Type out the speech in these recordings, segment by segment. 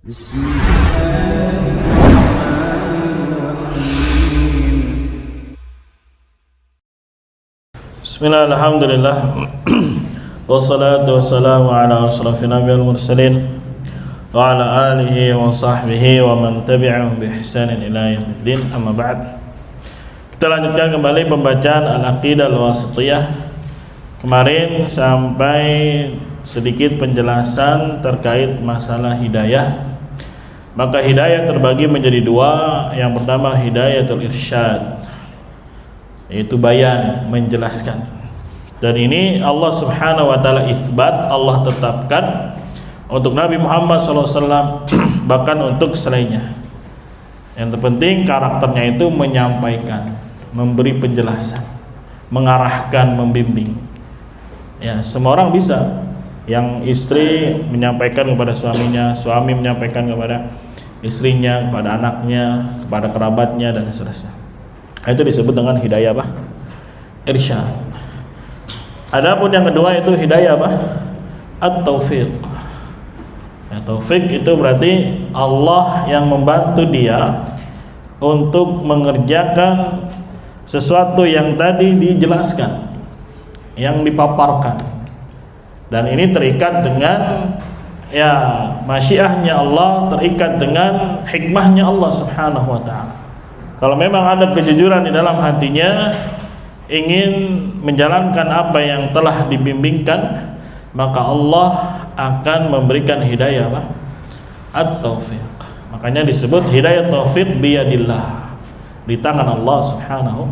Bismillah, alhamdulillah. Wassalatu wassalamu ala asrafil anbiya'i wal mursalin wa ala alihi wa sahbihi wa man tabi'ahum bi ihsanin ila yaumiddin. Amma ba'd. Kita lanjutkan kembali pembacaan Al-Aqidah Al-Wasithiyah. Kemarin sampai sedikit penjelasan terkait masalah hidayah. Maka hidayah terbagi menjadi dua. Yang pertama hidayatul irsyad, yaitu bayan, menjelaskan. Dan ini Allah Subhanahu wa taala itsbat, Allah tetapkan untuk Nabi Muhammad SAW bahkan untuk selainnya. Yang terpenting karakternya itu menyampaikan, memberi penjelasan, mengarahkan, membimbing. Ya, semua orang bisa. Yang istri menyampaikan kepada suaminya, suami menyampaikan kepada istrinya, kepada anaknya, kepada kerabatnya dan seterusnya. Itu disebut dengan hidayah apa? Irsyad. Adapun yang kedua itu hidayah apa? At-taufiq. Ya, taufik itu berarti Allah yang membantu dia untuk mengerjakan sesuatu yang tadi dijelaskan, yang dipaparkan. Dan ini terikat dengan ya masyiahnya Allah, terikat dengan hikmahnya Allah Subhanahu wa taala. Kalau memang ada kejujuran di dalam hatinya, ingin menjalankan apa yang telah dibimbingkan, maka Allah akan memberikan hidayah apa? At-taufiq. Makanya disebut hidayah taufiq biyadillah, di tangan Allah Subhanahu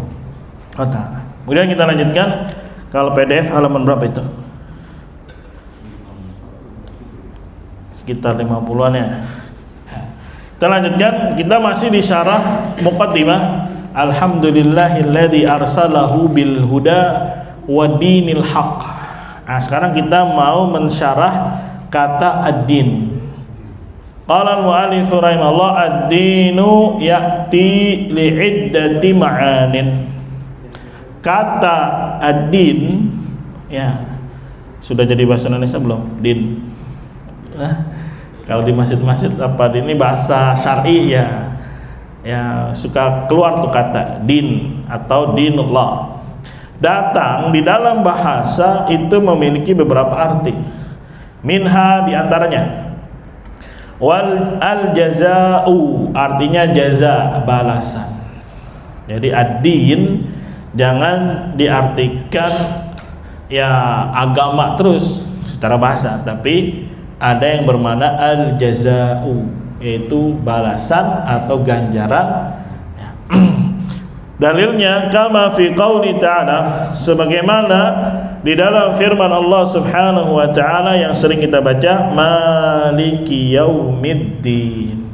wa taala. Kemudian kita lanjutkan. Kalau PDF halaman berapa itu? Sekitar 50-an ya. Kita lanjutkan, kita masih di syarah muqaddimah. Alhamdulillahilladzi arsalahu bil huda wa dinil haq. Nah, sekarang kita mau mensyarah kata ad-din. Qala al-mu'allif rahimahullah, ad-dinu ya'ti li'iddati ma'anin. Kata ad-din ya sudah jadi bahasa Indonesia belum? Din. Nah, kalau di masjid-masjid apa ini bahasa syar'i ya. Ya suka keluar tuh kata din atau dinullah. Datang di dalam bahasa itu memiliki beberapa arti. Minha diantaranya wal al jaza'u, artinya jaza, balasan. Jadi ad-din jangan diartikan ya agama terus secara bahasa, tapi ada yang bermakna al jaza'u, yaitu balasan atau ganjaran. Dalilnya kama fi qauli ta'ala, sebagaimana di dalam firman Allah Subhanahu wa taala yang sering kita baca, maliki yaumiddin.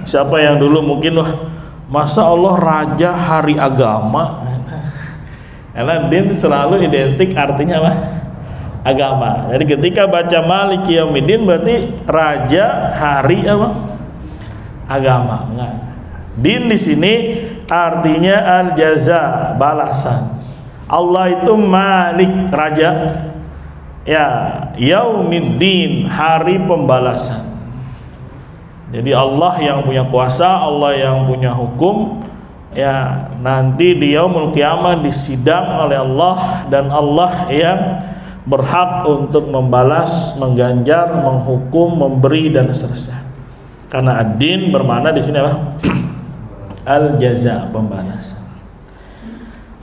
Siapa yang dulu mungkin wah, masa Allah raja hari agama? Karena din selalu identik artinya apa? Agama. Jadi ketika baca maliki yaumiddin berarti raja hari apa? Agama. Enggak. Din di sini artinya al-jaza, balasan. Allah itu malik, raja. Ya, yaumiddin, hari pembalasan. Jadi Allah yang punya kuasa, Allah yang punya hukum. Ya, nanti di yaumul qiyamah disidang oleh Allah, dan Allah yang berhak untuk membalas, mengganjar, menghukum, memberi dan seterusnya. Karena ad-din bermakna di sini apa? Al-jaza, pembalasan.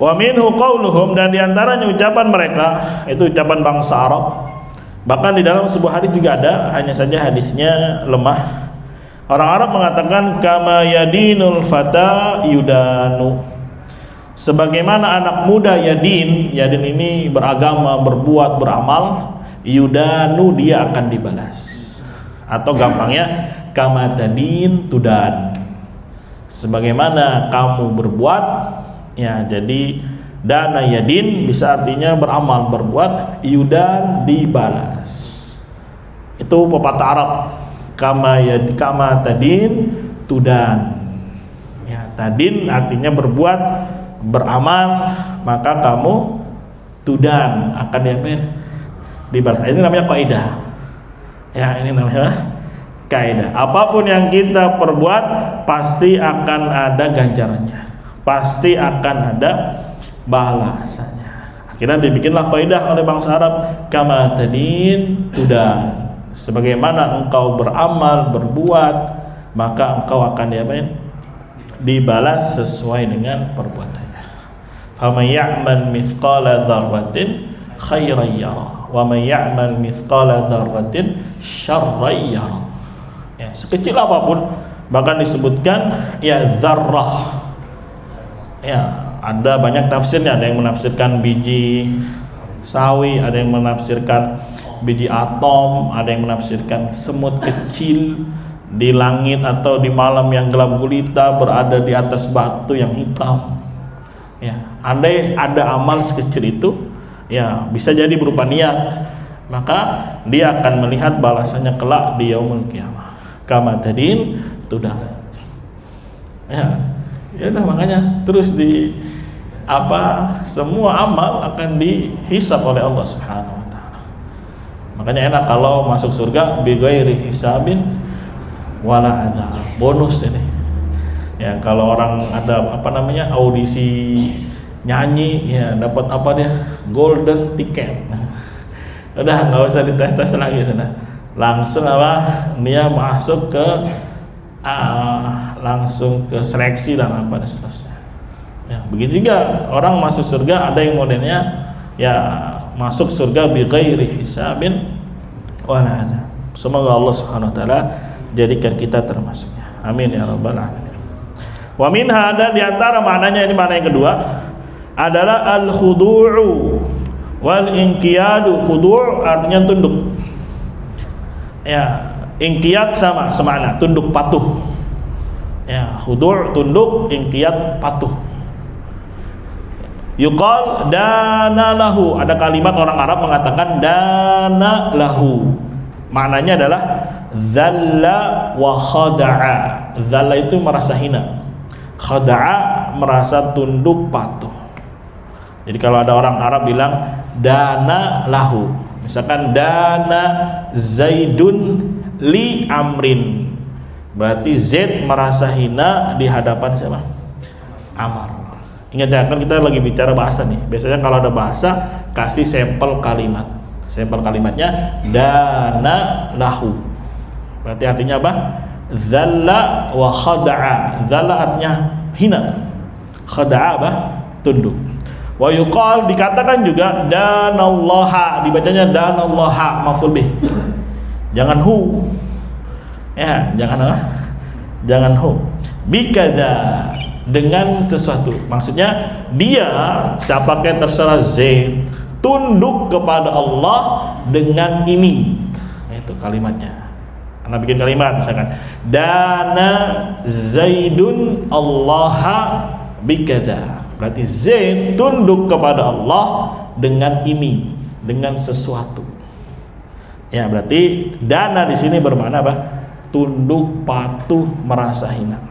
Wa minhu qauluhum, dan diantaranya ucapan mereka, itu ucapan bangsa Arab. Bahkan di dalam sebuah hadis juga ada, hanya saja hadisnya lemah. Orang Arab mengatakan kama yadinul fata yudanu, sebagaimana anak muda yadin ini beragama, berbuat, beramal, yudanu, dia akan dibalas. Atau gampangnya kama tadin tudan, sebagaimana kamu berbuat, ya jadi dana yadin bisa artinya beramal, berbuat, yudan, dibalas. Itu pepatah Arab, kama tadin tudan. Ya, tadin artinya berbuat, beramal, maka kamu tudan akan diapain? Dibalas. Ini namanya kaidah. Ya, ini namanya kaidah. Apapun yang kita perbuat pasti akan ada ganjarannya, pasti akan ada balasannya. Akhirnya dibikinlah kaidah oleh bangsa Arab, kama tadin tudan. Sebagaimana engkau beramal, berbuat, maka engkau akan dibalas sesuai dengan perbuatannya. Faman ya'mal mithqala dzarratin khairan yara wa man ya'mal mithqala dzarratin syarran yara. Ya, sekecil apapun, bahkan disebutkan ya dzarrah. Ya, ada banyak tafsirnya, ada yang menafsirkan biji sawi, ada yang menafsirkan biji atom, ada yang menafsirkan semut kecil di langit atau di malam yang gelap gulita berada di atas batu yang hitam. Ya, andai ada amal sekecil itu, ya bisa jadi berupa niat, maka dia akan melihat balasannya kelak di yaumul qiyamah. Kama tadin tudan. Ya, ya udah, makanya terus semua amal akan dihisab oleh Allah Subhanahu wa taala. Makanya enak kalau masuk surga bi ghairi hisabin wala adzab. Bonus ini. Ya, kalau orang ada audisi nyanyi, ya dapat dia? Golden ticket. Udah nggak usah dites-tes lagi sudah. Langsung dia masuk ke langsung ke seleksi dan seterusnya. Ya, begitu juga orang masuk surga, ada yang modelnya ya masuk surga bi ghairi hisabin wala adzab. Semoga Allah Subhanahu wa taala jadikan kita termasuknya. Amin ya rabbal alamin. Wa minha, ada di antara maknanya, ini makna yang kedua adalah al-khudu'u wal inqiyadu. Khudu' artinya tunduk. Ya, inqiyad sama semakna, tunduk patuh. Ya, khudu' tunduk, inqiyad patuh. Yuqal dana lahu, ada kalimat orang Arab mengatakan dana lahu. Maknanya adalah dzalla wa khada'a. Dzalla itu merasa hina, khada'a merasa tunduk patuh. Jadi kalau ada orang Arab bilang dana lahu, misalkan dana Zaidun li amrin, berarti Zaid merasa hina di hadapan siapa? Amar. Ingat ya, kan kita lagi bicara bahasa nih. Biasanya kalau ada bahasa kasih sampel kalimat. Sampel kalimatnya dana lahu. Berarti artinya apa? Dzalla wa khada'a. Dzalla artinya hina. Khada'a apa? Tunduk. Wa yuqal, dikatakan juga danallaha, dibacanya danallaha maf'ul bih. Jangan hu. Ya, jangan apa? Jangan hu. Bikadza, dengan sesuatu. Maksudnya dia, siapa kayak terserah Zaid, tunduk kepada Allah dengan ini. Itu kalimatnya. Anda bikin kalimat misalkan dana Zaidun Allaha bikadza. Berarti Zaid tunduk kepada Allah dengan ini, dengan sesuatu. Ya, berarti dana di sini bermakna apa? Tunduk, patuh, merasa hina.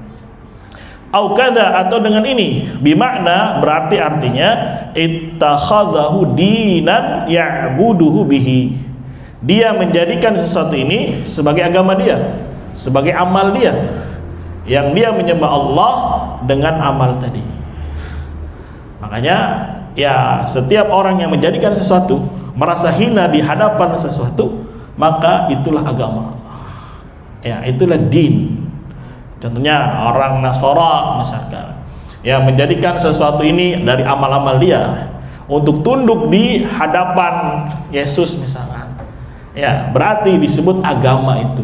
Au kadza, atau dengan ini, bimakna berarti artinya ittakhadhahu dinan ya'buduhu bihi. Dia menjadikan sesuatu ini sebagai agama dia, sebagai amal dia, yang dia menyembah Allah dengan amal tadi. Makanya ya, setiap orang yang menjadikan sesuatu merasa hina di hadapan sesuatu, maka itulah agama. Ya, itulah din. Contohnya orang Nasara misalkan, ya menjadikan sesuatu ini dari amal-amal dia untuk tunduk di hadapan Yesus misalkan. Ya, berarti disebut agama itu.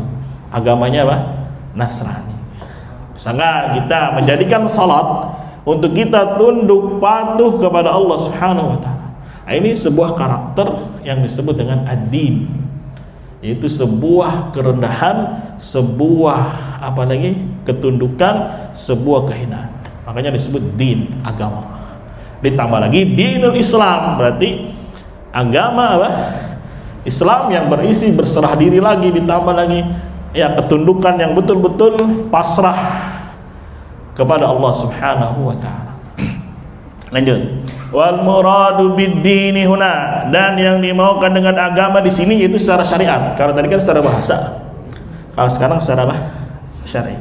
Agamanya apa? Nasrani. Misalkan kita menjadikan salat untuk kita tunduk patuh kepada Allah Subhanahu wa taala. Nah, ini sebuah karakter yang disebut dengan ad-din. Yaitu sebuah kerendahan, sebuah ketundukan, sebuah kehinaan. Makanya disebut din, agama. Ditambah lagi dinul Islam, berarti agama apa? Islam yang berisi berserah diri lagi, ditambah lagi ya ketundukan yang betul-betul pasrah kepada Allah Subhanahu wa taala. Lanjut. Wal muradu bid-dini huna, dan yang dimaukan dengan agama di sini yaitu secara syariat. Kalau tadi kan secara bahasa, kalau sekarang secara apa? Syar'i.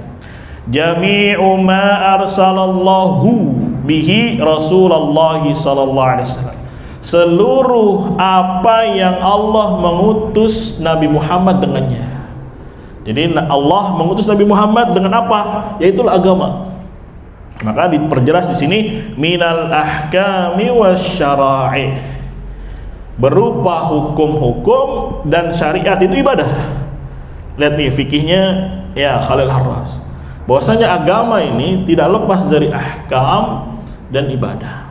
Jami'u ma arsalallahu bihi Rasulullah sallallahu alaihi wasallam. Seluruh apa yang Allah mengutus Nabi Muhammad dengannya. Jadi Allah mengutus Nabi Muhammad dengan apa? Yaitu agama. Maka diperjelas di sini minal ahkami wasyara'i, berupa hukum-hukum dan syariat itu ibadah. Lihat nih fikihnya ya Khalil Harras, bahwasanya agama ini tidak lepas dari ahkam dan ibadah.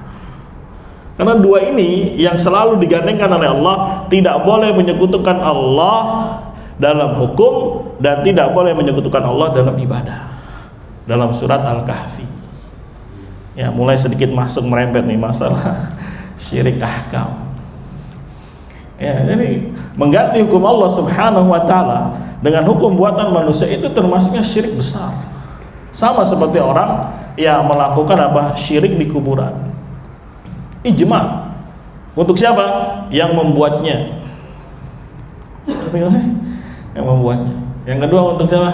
Karena dua ini yang selalu digandengkan oleh Allah, tidak boleh menyekutukan Allah dalam hukum dan tidak boleh menyekutukan Allah dalam ibadah. Dalam surat Al-Kahfi. Ya, mulai sedikit masuk merembet nih masalah syirik ahkam. Ya, jadi mengganti hukum Allah Subhanahu wa taala dengan hukum buatan manusia itu termasuknya syirik besar. Sama seperti orang yang melakukan apa? Syirik di kuburan. Ijma. Untuk siapa? Yang membuatnya. Yang membuatnya. Yang kedua untuk siapa?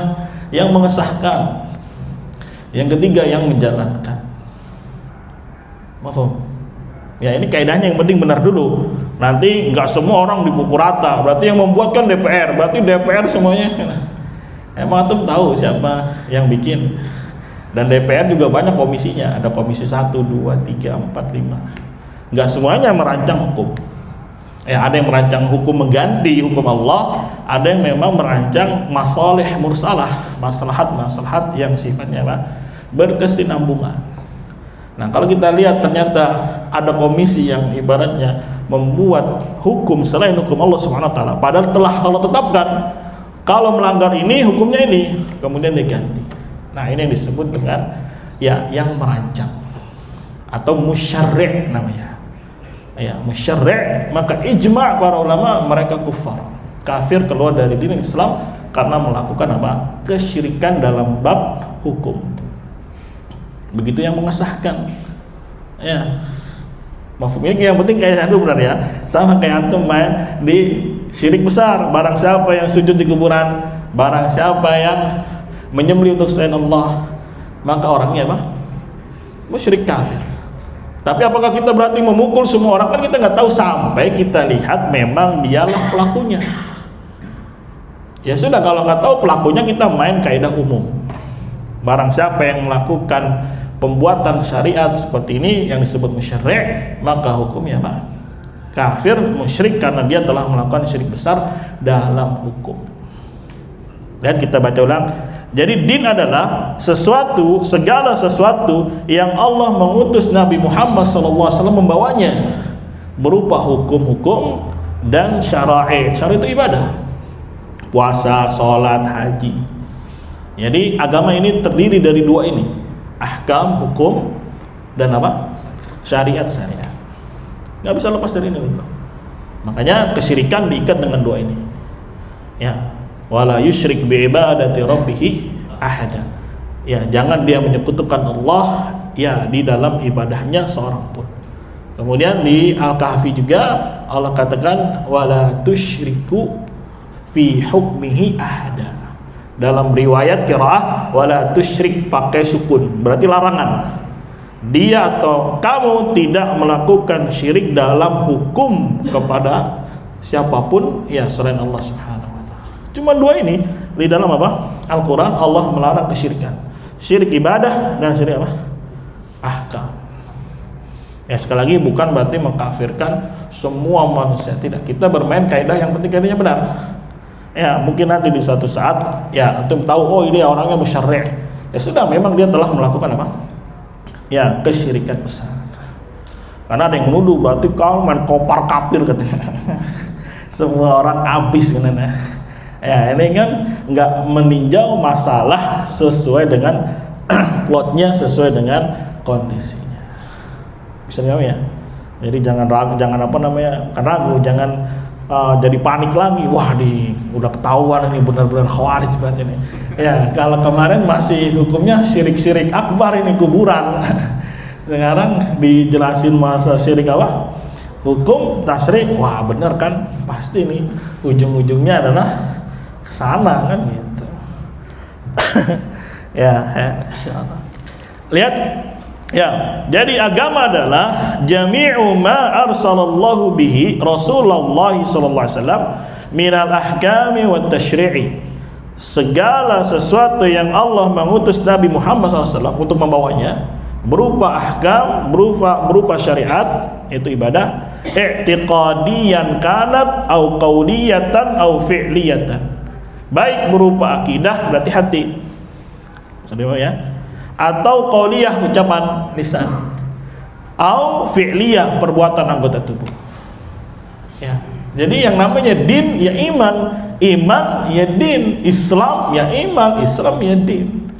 Yang mengesahkan. Yang ketiga yang menjalankan. Maaf. Ya, ini kaidahnya yang penting benar dulu. Nanti nggak semua orang dipukul rata. Berarti yang membuat kan DPR. Berarti DPR semuanya. Emang antum tahu siapa yang bikin? Dan DPR juga banyak komisinya. Ada komisi 1, 2, 3, 4, 5. Nggak semuanya merancang hukum. Ya, ada yang merancang hukum mengganti hukum Allah. Ada yang memang merancang masalih mursalah, maslahat yang sifatnya apa? Berkesinambungan. Nah, kalau kita lihat ternyata ada komisi yang ibaratnya membuat hukum selain hukum Allah Subhanahu wa taala, padahal telah Allah tetapkan kalau melanggar ini hukumnya ini, kemudian diganti. Nah, ini yang disebut dengan ya yang merancang atau musyarri' namanya. Ya, musyarri', maka ijma' para ulama mereka kafir keluar dari din Islam karena melakukan apa? Kesyirikan dalam bab hukum. Begitu yang mengesahkan. Ya. Mafhumnya yang penting kayak dulu benar ya. Sama kayak antum main di syirik besar. Barang siapa yang sujud di kuburan, barang siapa yang menyembelih untuk selain Allah, maka orangnya apa? Musyrik kafir. Tapi apakah kita berarti memukul semua orang? Kan kita nggak tahu sampai kita lihat memang dialah pelakunya. Ya sudah, kalau nggak tahu pelakunya kita main kaidah umum. Barang siapa yang melakukan pembuatan syariat seperti ini yang disebut musyarri', maka hukumnya apa? Kafir, musyrik, karena dia telah melakukan syirik besar dalam hukum. Lihat, kita baca ulang. Jadi din adalah sesuatu, segala sesuatu yang Allah mengutus Nabi Muhammad SAW membawanya, berupa hukum-hukum dan syara'i. Syara'i itu ibadah, puasa, sholat, haji. Jadi agama ini terdiri dari dua ini, ahkam, hukum, dan apa? Syariat. Nggak bisa lepas dari ini. Makanya kesyirikan diikat dengan dua ini. Ya, wala yusyrik bi ibadati rabbih ahada. Ya, jangan dia menyekutukan Allah ya di dalam ibadahnya seorang pun. Kemudian di Al-Kahfi juga Allah katakan wala tusyriku fi hukmihi ahada. Dalam riwayat qiraah wala tusyrik pakai sukun, berarti larangan. Dia atau kamu tidak melakukan syirik dalam hukum kepada siapapun ya selain Allah Subhanahu wa taala. Cuma dua ini di dalam apa? Al-Qur'an Allah melarang kesyirikan. Syirik ibadah dan syirik apa? Ahkam. Ya, sekali lagi bukan berarti mengkafirkan semua manusia, tidak. Kita bermain kaidah yang penting kaidahnya benar. Ya, mungkin nanti di suatu saat ya antum tahu oh ini orangnya musyarri'. Ya sudah, memang dia telah melakukan apa? Ya, kesyirikan besar. Karena ada yang menuduh berarti kau main kopar kafir katanya. Semua orang habis kan. Ya, ini kan nggak meninjau masalah sesuai dengan plotnya, sesuai dengan kondisinya. Bisa dipahami ya? Jadi jangan ragu, jangan apa namanya? Kan ragu, jangan jadi panik lagi. Wah, udah ketahuan ini benar-benar khawarij berarti ini. Ya, kalau kemarin masih hukumnya syirik-syirik akbar ini kuburan. Sekarang dijelasin masa syirik apa? Hukum tasyrik, wah bener kan? Pasti nih ujung-ujungnya adalah kesana kan gitu. ya, insyaallah. Lihat ya, jadi agama adalah jami'u ma arsalallahu bihi Rasulullah sallallahu alaihi wasallam minal ahkami wat tasyri'i. Segala sesuatu yang Allah mengutus Nabi Muhammad SAW untuk membawanya berupa ahkam, berupa syariat, itu ibadah, i'tiqadiyan kanat au qauliyatan au fi'liyatan. Baik berupa akidah berarti hati. Ya. Atau qauliyah ucapan lisan. Au fi'liyah perbuatan anggota tubuh. Ya. Jadi yang namanya din ya iman, iman ya din, Islam ya iman, Islam ya din.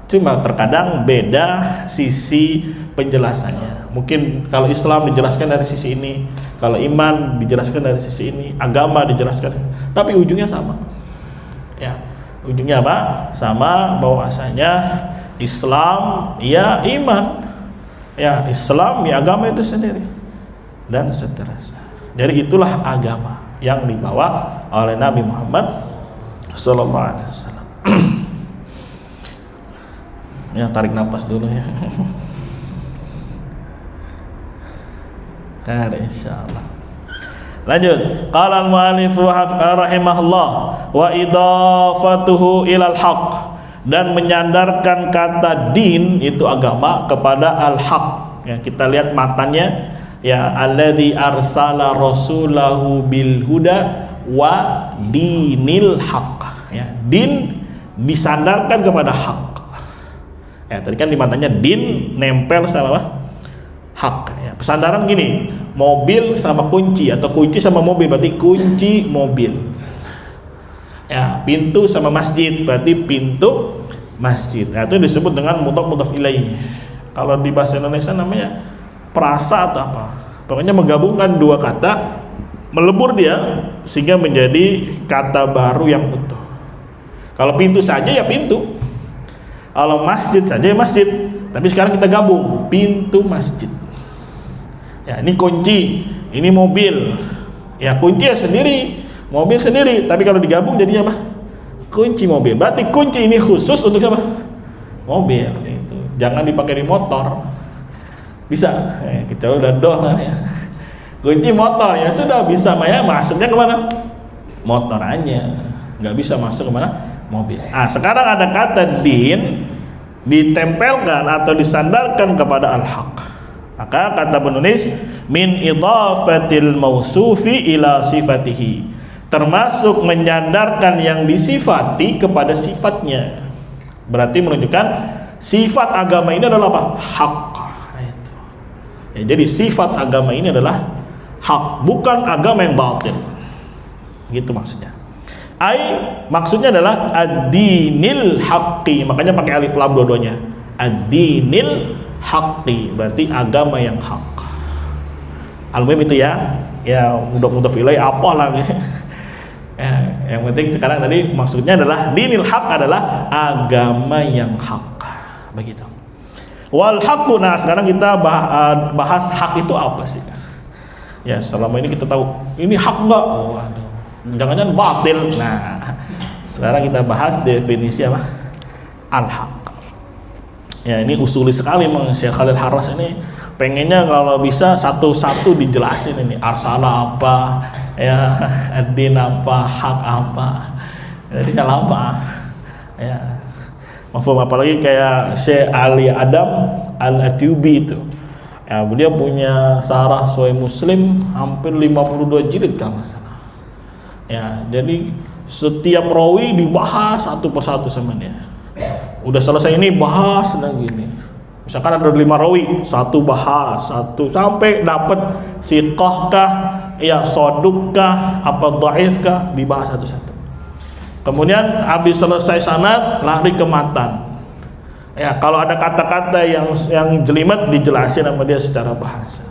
Cuma terkadang beda sisi penjelasannya. Mungkin kalau Islam dijelaskan dari sisi ini, kalau iman dijelaskan dari sisi ini, agama dijelaskan, tapi ujungnya sama. Ya, ujungnya apa? Sama, bahwasanya Islam ya iman, ya Islam ya agama itu sendiri, dan seterusnya. Jadi itulah agama yang dibawa oleh Nabi Muhammad sallallahu alaihi wasallam. Ya, tarik nafas dulu ya. Insyaallah. Lanjut. Qala al-mu'allif rahimahullah wa idafatuhu ilal haqq, dan menyandarkan kata din itu agama kepada al-haq. Ya, kita lihat matanya ya, alladzi arsala rasulahu bil huda wa dinil haqq. Ya, din disandarkan kepada hak. Ya, tadi kan di matanya din nempel sama apa? Hak. Ya, pesandaran gini, mobil sama kunci atau kunci sama mobil berarti kunci mobil. Ya, pintu sama masjid berarti pintu masjid. Nah, itu disebut dengan mudhaf ilaih. Kalau di bahasa Indonesia namanya perasa atau apa. Pokoknya menggabungkan dua kata, melebur dia sehingga menjadi kata baru yang utuh. Kalau pintu saja ya pintu. Kalau masjid saja ya masjid. Tapi sekarang kita gabung pintu masjid. Ya, ini kunci, ini mobil. Ya, kunci ya sendiri, mobil sendiri. Tapi kalau digabung jadinya apa? Kunci mobil. Berarti kunci ini khusus untuk siapa? Mobil. Itu. Jangan dipakai di motor. Bisa. Kecuali udah doh ya. Kunci motor ya sudah bisa, ya masuknya kemana? Motor aja. Nggak bisa masuk kemana? Mobil. Sekarang ada kata din ditempelkan atau disandarkan kepada al-haq. Maka kata penulis min idhafatil mausufi ila sifatihi, termasuk menyandarkan yang disifati kepada sifatnya. Berarti menunjukkan sifat agama ini adalah apa? Hak. Ya, jadi sifat agama ini adalah hak, bukan agama yang batil. Gitu maksudnya. Maksudnya adalah ad-dinil haqqi, makanya pakai alif lam dua-duanya. Ad-dinil haqqi berarti agama yang hak. Al-muhim itu ya. Ya, mudah-mudah filai apa lagi. Ya, yang penting sekarang tadi maksudnya adalah dinil haq adalah agama yang hak. Begitu. Wal haqqu, nah sekarang kita bahas hak itu apa sih? Ya, selama ini kita tahu ini hak enggak? Waduh. Jangan-jangan batil. Nah, sekarang kita bahas definisi apa? Al-haq. Ya, ini usuli sekali Mang Syekh Khalil Harras ini pengennya kalau bisa satu-satu dijelasin ini. Arsala apa? Ya, ad-din apa? Hak apa? Jadi kalau apa? Ya. Mafhum, apalagi kayak Syekh Ali Adam Al-Atyubi itu. Ya, beliau punya Syarah Sahih Muslim hampir 52 jilid kalau masalah. Ya, jadi setiap rawi dibahas satu persatu sama dia. Udah selesai ini bahas lagi nih. Misalkan ada 5 rawi, satu bahas, satu sampai dapat thiqah kah, ya soduk kah, apa dhaif kah, dibahas satu-satu. Kemudian habis selesai sanad lari ke matan. Ya, kalau ada kata-kata yang jelimet dijelasin sama dia secara bahasa.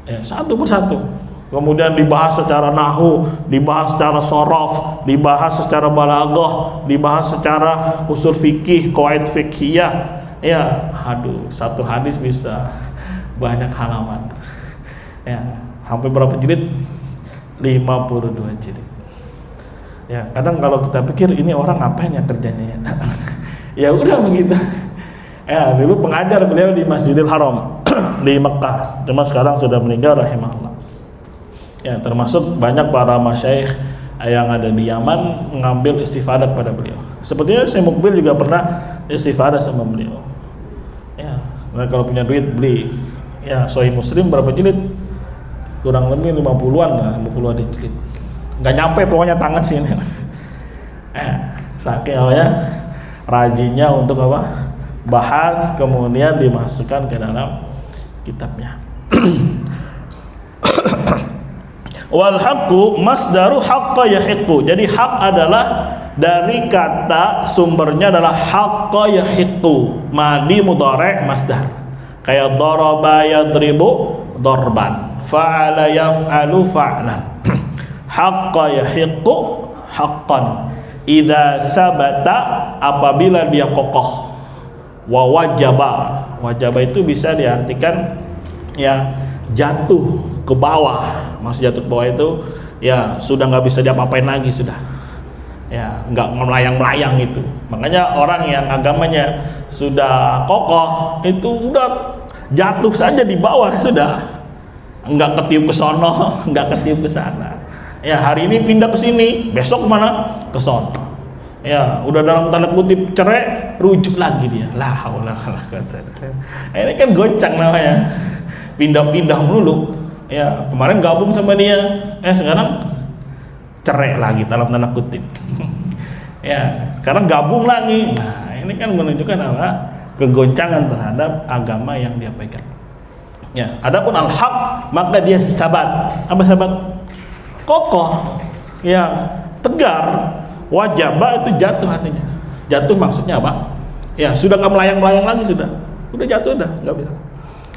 Ya, satu persatu. Kemudian dibahas secara nahwu, dibahas secara sorof, dibahas secara balaghah, dibahas secara usul fikih, qawaid fikhiyah, Ya, aduh, satu hadis bisa banyak halaman. Ya, sampai berapa jilid? 52 jilid. Ya, kadang kalau kita pikir ini orang ngapain ya kerjanya ya. Ya udah begitu. Ya, dulu pengajar beliau di Masjidil Haram di Mekah. Cuma sekarang sudah meninggal rahimahullah. Ya, termasuk banyak para masyayikh yang ada di Yaman mengambil istifadah pada beliau. Sepertinya Syekh Mukbil juga pernah istifadah sama beliau. Ya, nah kalau punya duit beli. Ya, Sahih Muslim berapa jilid? Kurang lebih 50-an lah, 50-an jilid. Nggak nyampe pokoknya tangan sini. Saking apa ya? Rajinnya untuk apa? Bahas kemudian dimasukkan ke dalam kitabnya. Wal haqqu masdaru haqqa yahiqqu. Jadi hak adalah dari kata sumbernya adalah haqqa yahiqqu, madi mudhari' masdar. Kayak daraba yadribu darban, fa'ala yaf'alu fa'lan. Haqqa yahiqqu haqqan. Idza sabata, apabila dia kokoh. Wa wajaba. Wajaba itu bisa diartikan ya jatuh ke bawah. Maksud jatuh ke bawah itu ya sudah nggak bisa diapa-apain lagi, sudah ya nggak melayang-melayang itu. Makanya orang yang agamanya sudah kokoh itu udah jatuh saja di bawah, sudah nggak ketiup ke sono, nggak ketiup ke sana. Ya hari ini pindah ke sini, besok mana ke sono. Ya udah dalam tanda kutip cerai, rujuk lagi dia. La haula wala quwata. Ini kan goncang namanya, pindah-pindah melulu. Ya kemarin gabung sama dia, sekarang cerai lagi dalam tanda kutip. Ya sekarang gabung lagi. Nah ini kan menunjukkan apa? Kegoncangan terhadap agama yang dia pegang. Ya, adapun al-haq maka dia sabat. Apa sabat? Kokoh. Ya, tegar. Wajaba itu jatuh artinya. Jatuh maksudnya apa? Ya, sudah nggak melayang-melayang lagi, sudah jatuh, udah nggak bisa.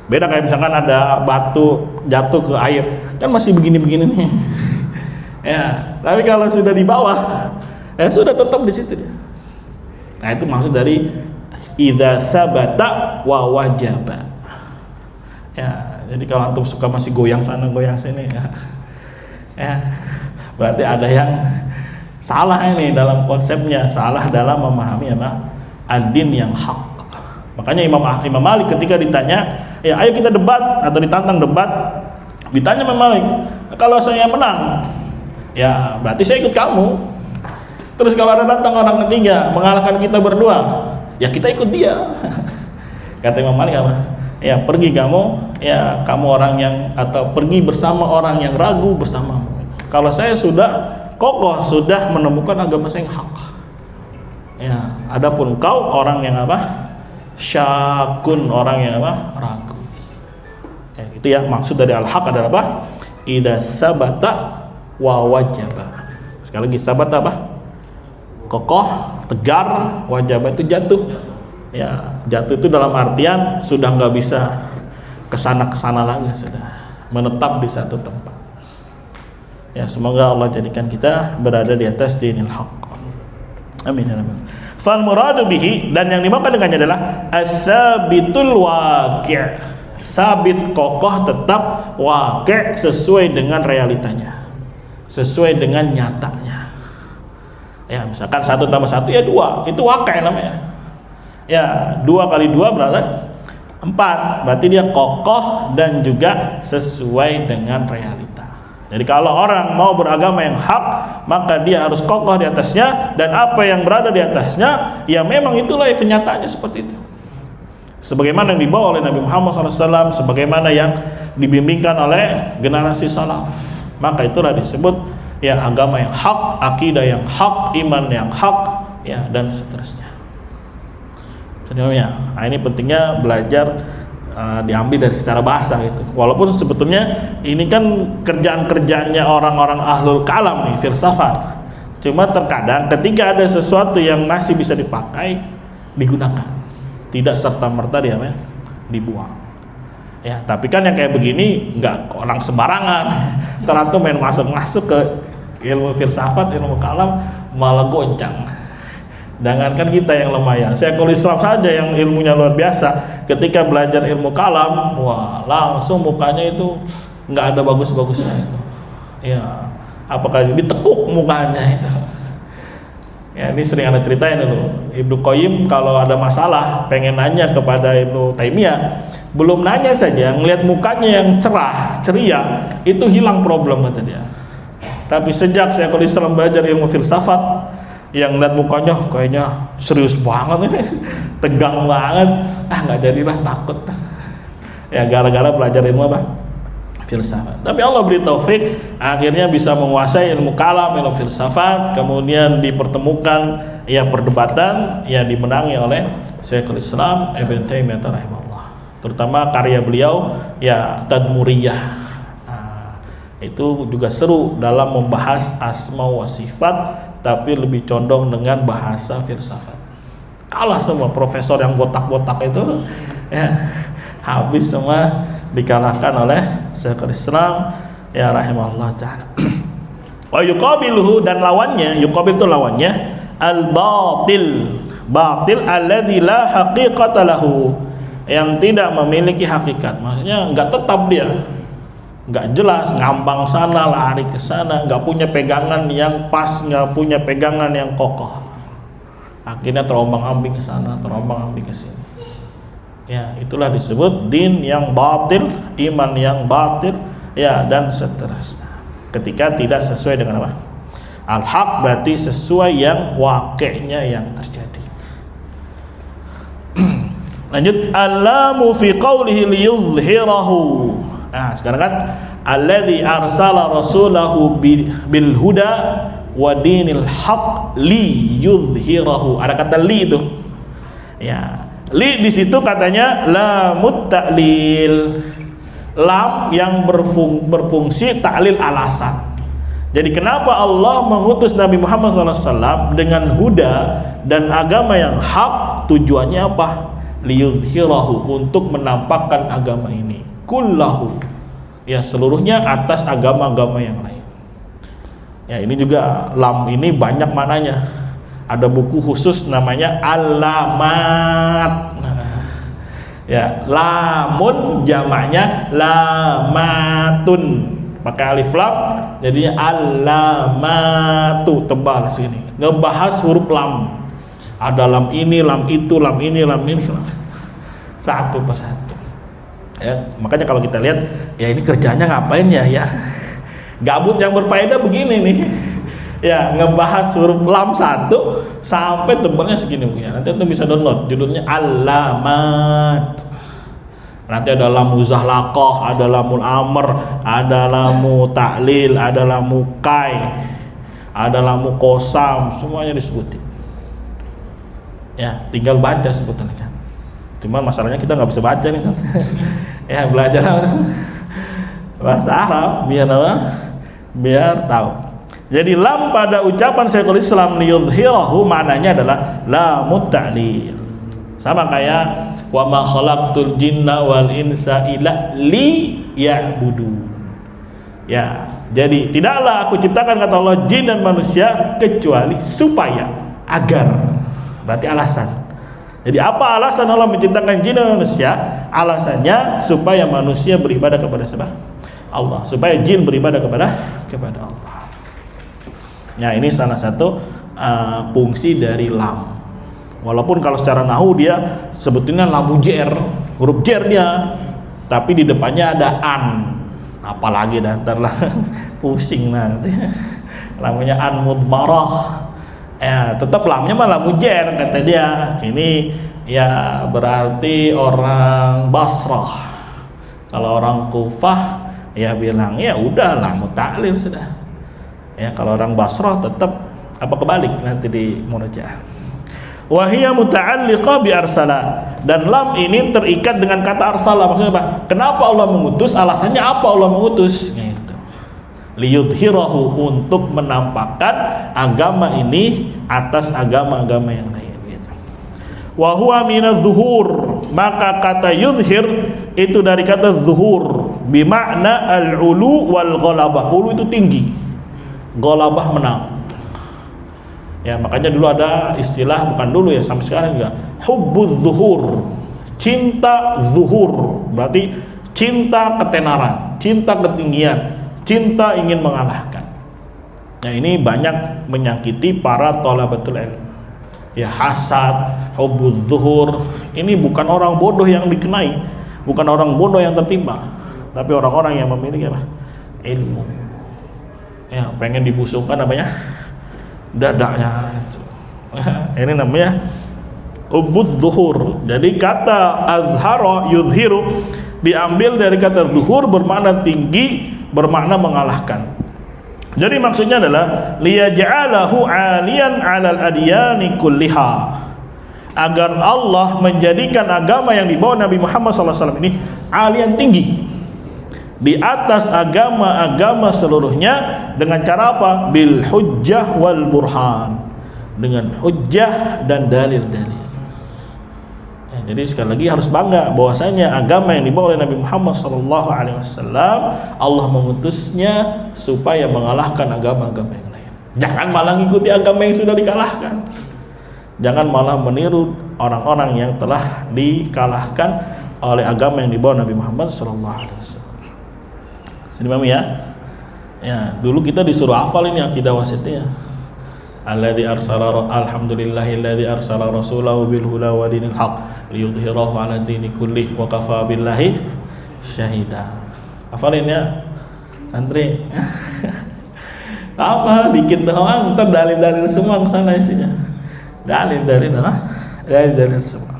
Beda kayak misalkan ada batu jatuh ke air, kan masih begini-begini nih. Ya, tapi kalau sudah di bawah, ya sudah tetap di situ dia. Nah itu maksud dari idza sabata wa wajaba. Ya, jadi kalau antum suka masih goyang sana goyang sini ya berarti ada yang salah ini dalam konsepnya, salah dalam memahami apa ad-din yang hak. Makanya Imam Malik ketika ditanya, ya ayo kita debat atau ditantang debat, ditanya Imam Malik, kalau saya menang, ya berarti saya ikut kamu. Terus kalau ada datang orang ketiga mengalahkan kita berdua, ya kita ikut dia. Kata Imam Malik apa? Ya pergi kamu, ya kamu orang yang, atau pergi bersama orang yang ragu bersamamu. Kalau saya sudah kokoh, sudah menemukan agama saya yang hak. Ya, adapun kau orang yang apa? Syakun, orang yang apa? Ragu. Ya, itu ya maksud dari al-haq adalah apa? Idza sabata wa wajaba. Sekali lagi sabat apa? Kokoh, tegar, wajaba itu jatuh. Ya, jatuh itu dalam artian sudah nggak bisa kesana lagi, sudah menetap di satu tempat. Ya, semoga Allah jadikan kita berada di atas dinil haqq. Amin ya rabbal. Fal muradu bihi, dan yang dimaksud dengannya adalah as-sabitul waqi'. Sabit, kokoh, tetap, waqi' sesuai dengan realitanya, sesuai dengan nyatanya. Ya, misalkan 1 tambah 1 ya 2, itu waqi' namanya. Ya, 2 kali 2 berarti 4, berarti dia kokoh dan juga sesuai dengan realita. Jadi kalau orang mau beragama yang hak, maka dia harus kokoh di atasnya, dan apa yang berada di atasnya, ya memang itulah kenyataannya seperti itu. Sebagaimana yang dibawa oleh Nabi Muhammad SAW, sebagaimana yang dibimbingkan oleh generasi salaf, maka itulah disebut ya agama yang hak, akidah yang hak, iman yang hak, ya dan seterusnya. Nah ini pentingnya belajar diambil dari secara bahasa gitu. Walaupun sebetulnya ini kan kerjaan-kerjaannya orang-orang ahlul kalam nih, filsafat. Cuma terkadang ketika ada sesuatu yang masih bisa dipakai, digunakan. Tidak serta-merta dia dibuang. Ya, tapi kan yang kayak begini nggak orang sembarangan. Ternyata masuk ke ilmu filsafat, ilmu kalam malah goncang. Jangankan kita yang lemah ya, Syekhul Islam saja yang ilmunya luar biasa, ketika belajar ilmu kalam, wah langsung mukanya itu nggak ada bagus-bagusnya itu. Ya, apakah ditekuk mukanya itu. Ya, ini sering ada ceritain dulu. Ibnu Qayyim kalau ada masalah pengen nanya kepada Ibnu Taimiyah, belum nanya saja, ngelihat mukanya yang cerah, ceria, itu hilang problem kata dia. Tapi sejak Syekhul Islam belajar ilmu filsafat, yang lihat mukanya kayaknya serius banget ini, tegang banget, nggak jadilah, takut. Ya gara-gara belajar ilmu apa? Filsafat. Tapi Allah beri taufik, akhirnya bisa menguasai ilmu kalam, ilmu filsafat, kemudian dipertemukan ya perdebatan, ya dimenangi oleh Syekhul Islam Ibnu Taimiyah rahimahullah. Terutama karya beliau ya Tadmuriyah. Itu juga seru dalam membahas asma wa sifat, tapi lebih condong dengan bahasa filsafat. Kalah semua profesor yang botak-botak itu, ya habis semua dikalahkan oleh Syekhul Islam ya rahimahullah taala. Wa yuqabiluhu, dan lawannya, yuqabil itu lawannya al-batil, batil alladzi la haqiqata lahu, yang tidak memiliki hakikat. Maksudnya enggak tetap dia, nggak jelas, ngambang sana lari ke sana, nggak punya pegangan yang pas, nggak punya pegangan yang kokoh, akhirnya terombang-ambing ke sana, terombang-ambing ke sini. Ya, itulah disebut din yang batil, iman yang batil, ya, dan seterusnya. Ketika tidak sesuai dengan apa? Al-haq, berarti sesuai yang wakilnya yang terjadi. Lanjut, alamu fi qawlihi liyuzhirahu. Nah, sekarang kan alladzi arsala rasulahu bil huda wa dinil haq li yudhhirahu. Ada kata li itu. Ya, li di situ katanya lamut ta'lil. Lam yang berfungsi ta'lil alasan. Jadi kenapa Allah mengutus Nabi Muhammad SAW dengan huda dan agama yang hak? Tujuannya apa? Liyudhhirahu, untuk menampakkan agama ini kullahu, ya seluruhnya atas agama-agama yang lain. Ya, ini juga lam ini banyak maknanya. Ada buku khusus namanya alamat. Ya, lamun jamaknya lamatun, pakai alif lam, jadinya alamatu, tebal sini. Ngebahas huruf lam. Ada lam ini, lam itu, lam ini, lam ini, satu persatu. Ya, makanya kalau kita lihat, ya ini kerjanya ngapain ya? Gabut yang berfaedah begini nih. Ya, ngebahas huruf lam satu sampai tebalnya segini punya. Nanti itu bisa download, judulnya alamat. Nanti ada lamu zahlaqah, ada lamul amr, ada lamu ta'lil, ada lamu kai, ada lamu qasam, semuanya disebutin. Ya, tinggal baca sebetulnya kan. Cuman masalahnya kita nggak bisa baca nih. Ya, belajar bahasa Arab biar apa? Biar tahu. Jadi lam pada ucapan Syekhul Islam liyudhhirahu maknanya adalah lamut ta'lil. Sama kayak wa ma khalaqtul jinna wal insa illa liya'budun. Ya, jadi tidaklah aku ciptakan, kata Allah, jin dan manusia kecuali supaya, agar. Berarti alasan. Jadi apa alasan Allah menciptakan jin dan manusia? Alasannya supaya manusia beribadah kepada siapa? Allah. Supaya jin beribadah kepada Allah. Nah, ini salah satu fungsi dari lam. Walaupun kalau secara nahu dia sebetulnya lamu jer, huruf jer dia, tapi di depannya ada an. Apalagi dah ntar lah pusing nanti. Namanya an mudmarah. Ya, tetap lamnya mah lamu jer kata dia. Ini ya berarti orang Basrah. Kalau orang Kufah ya bilang ya udah lamu ta'lil sudah. Ya, kalau orang Basrah tetap apa kebalik nanti di murojaah. Wa hiya muta'alliqa bi arsala, dan lam ini terikat dengan kata arsala. Maksudnya apa? Kenapa Allah mengutus? Alasannya apa Allah mengutus? Gitu. Liyudhhirahu, untuk menampakkan agama ini atas agama-agama yang lain. Gitu. Wa huwa minadz zuhur, maka kata yudhhir itu dari kata zuhur, bimakna al-ulu wal ghalabah. Ulu itu tinggi, ghalabah menang. Ya, makanya dulu ada istilah, bukan dulu ya, sampai sekarang juga, hubbuz zuhur, cinta zuhur, berarti cinta ketenaran, cinta ketinggian, cinta ingin mengalahkan. Nah, ini banyak menyakiti para thalabatul ilm. Ya, hasad, hubbuz zuhur, ini bukan orang bodoh yang dikenai, bukan orang bodoh yang tertimpa, tapi orang-orang yang memiliki apa? Ilmu. Ya, pengen dibusungkan namanya dadanya. Ini namanya hubbuz zuhur. Jadi kata azhara yuzhiru diambil dari kata zuhur, bermakna tinggi, bermakna mengalahkan. Jadi maksudnya adalah liyaj'alahu 'aliyan 'alal adyani kulliha, agar Allah menjadikan agama yang dibawa Nabi Muhammad SAW ini alian, tinggi, di atas agama-agama seluruhnya. Dengan cara apa? Bil hujjah wal burhan, dengan hujjah dan dalil-dalil. Ya, jadi sekali lagi harus bangga bahwasanya agama yang dibawa oleh Nabi Muhammad SAW, Allah mengutusnya supaya mengalahkan agama-agama yang lain. Jangan malah mengikuti agama yang sudah dikalahkan. Jangan malah meniru orang-orang yang telah dikalahkan oleh agama yang dibawa Nabi Muhammad SAW. Sini Mami ya. Ya, dulu kita disuruh hafal ini akidah wasitnya. Alladzi arsala, alhamdulillahilladzi arsala rasulahu bil huda wa dinil haq liyudhhirahu 'ala dini kullih wa kafa billahi syahida. Hafalin ya santri. Apa dikit doang, entar dalil-dalil semua ke sana isinya. Dalil-dalil apa? Dalil-dalil semua.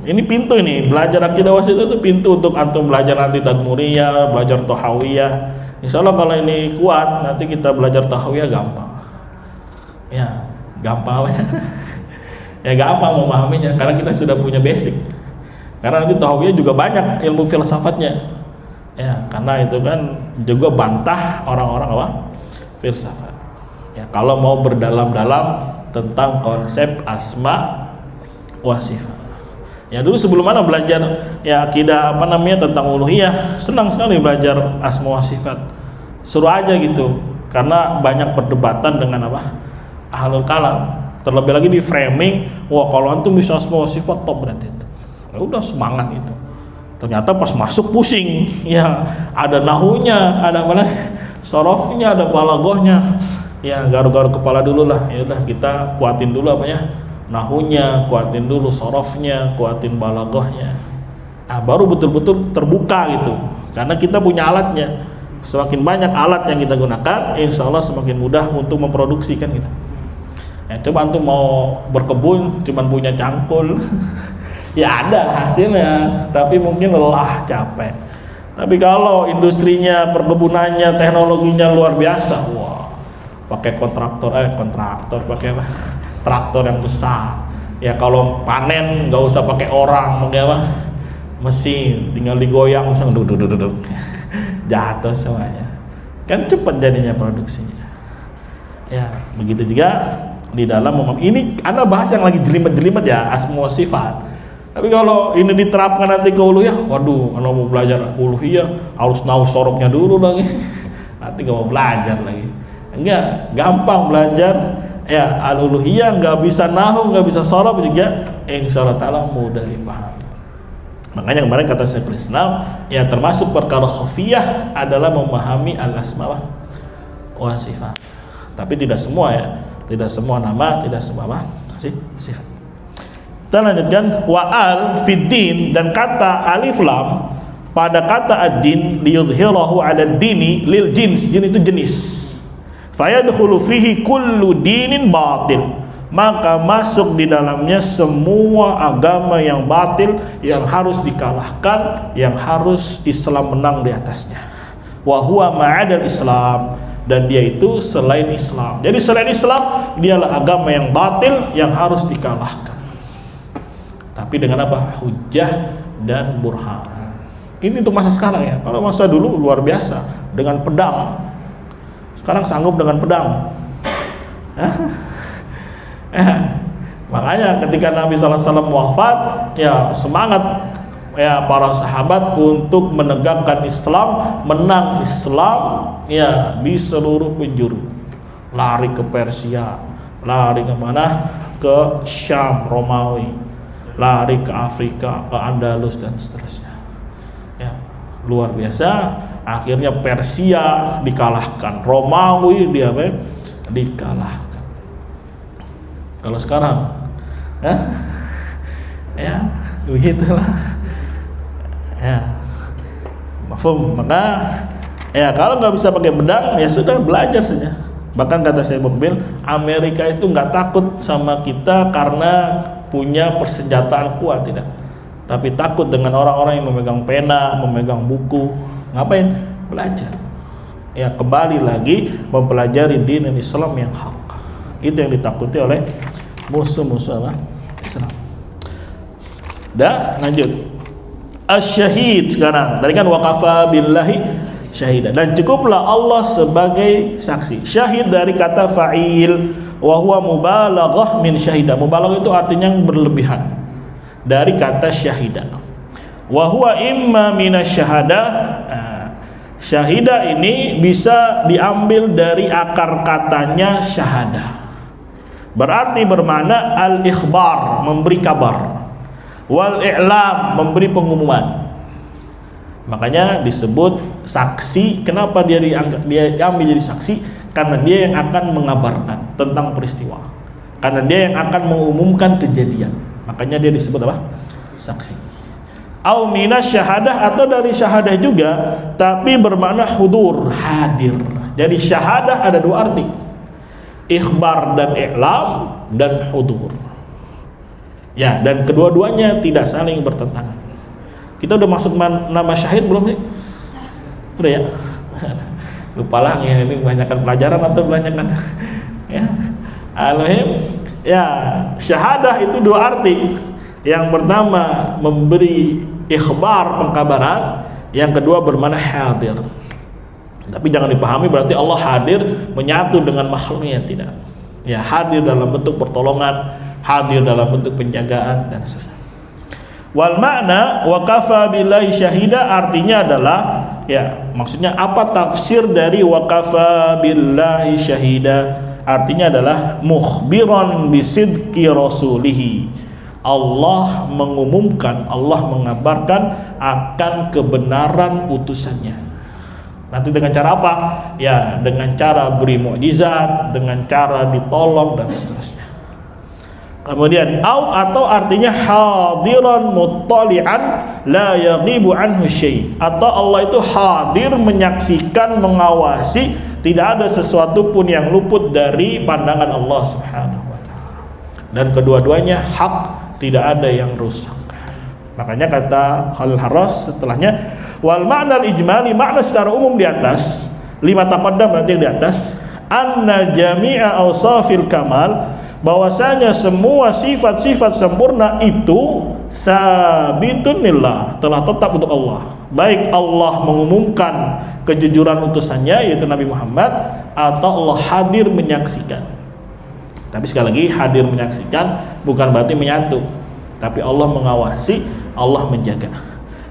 Ini pintu, ini belajar akidah wasit itu pintu untuk antum belajar nanti tadmuriyah, belajar tohawiyah. Insyaallah kalau ini kuat, nanti kita belajar tohawiyah gampang. Ya, gampang aja. Ya gampang memahaminya karena kita sudah punya basic. Karena nanti tohawiyah juga banyak ilmu filsafatnya. Ya, karena itu kan juga bantah orang-orang apa? Filsafat. Ya, kalau mau berdalam-dalam tentang konsep asma wa sifat. Ya dulu sebelum mana belajar ya akidah apa namanya tentang uluhiyah, senang sekali belajar asma wa sifat. Seru aja gitu. Karena banyak perdebatan dengan apa? Ahlul kalam. Terlebih lagi di framing, wah kalau antum bisa asma wa sifat top berarti itu. Ya udah semangat itu. Ternyata pas masuk pusing. Ya, ada nahunya, ada mana? Sorofnya, ada balaghahnya. Ya garu-garu kepala dulu lah. Ya udah kita kuatin dulu apanya? Nahunya, kuatin dulu sorofnya, kuatin balaghahnya. Nah, baru betul-betul terbuka gitu. Karena kita punya alatnya. Semakin banyak alat yang kita gunakan, insya Allah semakin mudah untuk memproduksikan kita. Ya, coba antum mau berkebun, cuman punya cangkul, ya ada hasilnya, tapi mungkin lelah, capek. Tapi kalau industrinya, perkebunannya, teknologinya luar biasa, wah, pakai kontraktor, pakai apa? Traktor yang besar. Ya kalau panen nggak usah pakai orang, pakai apa? Mesin, tinggal digoyang, langsung duduk, jatuh semuanya. Kan cepat jadinya produksinya. Ya begitu juga di dalam ini. Anda bahas yang lagi jelimet-jelimet ya asma wa sifat. Tapi kalau ini diterapkan nanti ke uluhiyah, waduh, kalau mau belajar uluhiyah harus nahu sorobnya dulu lagi. Nanti nggak mau belajar lagi. Enggak, gampang belajar. Ya, al-uluhiyah nggak bisa nahu, nggak bisa sorob juga, insyaallah ta'ala mudah dipahami. Makanya kemarin kata Syekhul Islam, ya termasuk perkara khafiyah adalah memahami al-asma wa sifat. Tapi tidak semua ya, tidak semua nama, tidak semua apa sifat. Kita lanjutkan wa al fiddin, dan kata alif lam pada kata ad-din liyudhhirahu 'ala ad-dini lil jins. Jin itu jenis. Fayadkhulu fihi kullu dinin batil, maka masuk di dalamnya semua agama yang batil, yang harus dikalahkan, yang harus Islam menang di atasnya. Wa huwa ma'adal Islam, dan dia itu selain Islam. Jadi selain Islam dialah agama yang batil yang harus dikalahkan. Tapi dengan apa? Hujjah dan burhan. Ini untuk masa sekarang ya. Kalau masa dulu luar biasa dengan pedang. Sekarang sanggup dengan pedang. Makanya ketika Nabi SAW wafat, ya semangat ya para sahabat untuk menegakkan Islam, menang Islam ya di seluruh penjuru. lari ke Persia, lari kemana? Ke Syam, Romawi, lari ke Afrika, ke Andalus dan seterusnya. Ya, luar biasa. Akhirnya Persia dikalahkan, Romawi dikalahkan. Kalau sekarang, ya begitulah. Ya, mafhum. Maka ya kalau nggak bisa pakai pedang, ya sudah belajar saja. Bahkan kata saya Mukbil, Amerika itu nggak takut sama kita karena punya persenjataan kuat, tidak. Tapi takut dengan orang-orang yang memegang pena, memegang buku. Ngapain? Belajar. Ya, kembali lagi mempelajari din Islam yang hak. Itu yang ditakuti oleh musuh-musuh Islam. Dah, lanjut. Asy-syahid sekarang. Tadi kan waqafa billahi syahida. Dan cukuplah Allah sebagai saksi. Syahid dari kata fa'il, wa huwa mubalaghah min syahida. Mubalaghah itu artinya yang berlebihan dari kata syahida. Wa huwa imma minasy-syahadah. Syahida ini bisa diambil dari akar katanya syahadah. Berarti bermakna al-ikhbar, memberi kabar. Wal i'lam, memberi pengumuman. Makanya disebut saksi. Kenapa dia diambil jadi saksi? Karena dia yang akan mengabarkan tentang peristiwa. Karena dia yang akan mengumumkan kejadian. Makanya dia disebut apa? Saksi. Au minas syahadah, atau dari syahadah juga, tapi bermakna hudur, hadir. Jadi syahadah ada dua arti. Ikhbar dan i'lam dan hudur. Ya, dan kedua-duanya tidak saling bertentangan. Kita udah masuk nama syahid belum nih? Udah ya? Lupa lagi ya, ini kebanyakan pelajaran atau kebanyakan ya. Alhamdulillah. Ya, syahadah itu dua arti. Yang pertama memberi ikhbar, pengkabaran. Yang kedua bermakna hadir. Tapi jangan dipahami berarti Allah hadir menyatu dengan makhluknya, tidak. Ya, hadir dalam bentuk pertolongan, hadir dalam bentuk penjagaan dan seterusnya. Wal makna wa kafa billahi syahida artinya adalah, ya, maksudnya apa tafsir dari wa kafa billahi syahida? Artinya adalah mukhbiran bisidqi rasulihi. Allah mengumumkan, Allah mengabarkan akan kebenaran utusannya. Nanti dengan cara apa? Ya, dengan cara beri mukjizat, dengan cara ditolong dan seterusnya. Kemudian atau artinya hadiran muttali'an la yaghibu anhu syai'. Atau Allah itu hadir, menyaksikan, mengawasi, tidak ada sesuatu pun yang luput dari pandangan Allah Subhanahu wa taala. Dan kedua-duanya hak, tidak ada yang rusak. Makanya kata Khalil Harras setelahnya, wal ma'na al-ijmali, makna secara umum di atas, lima taqaddam berarti yang di atas, anna jami'a awsafil kamal, bahwasanya semua sifat-sifat sempurna itu sabitun lillah, telah tetap untuk Allah. Baik Allah mengumumkan kejujuran utusannya yaitu Nabi Muhammad, atau Allah hadir menyaksikan. Tapi sekali lagi, hadir menyaksikan bukan berarti menyatu, tapi Allah mengawasi, Allah menjaga.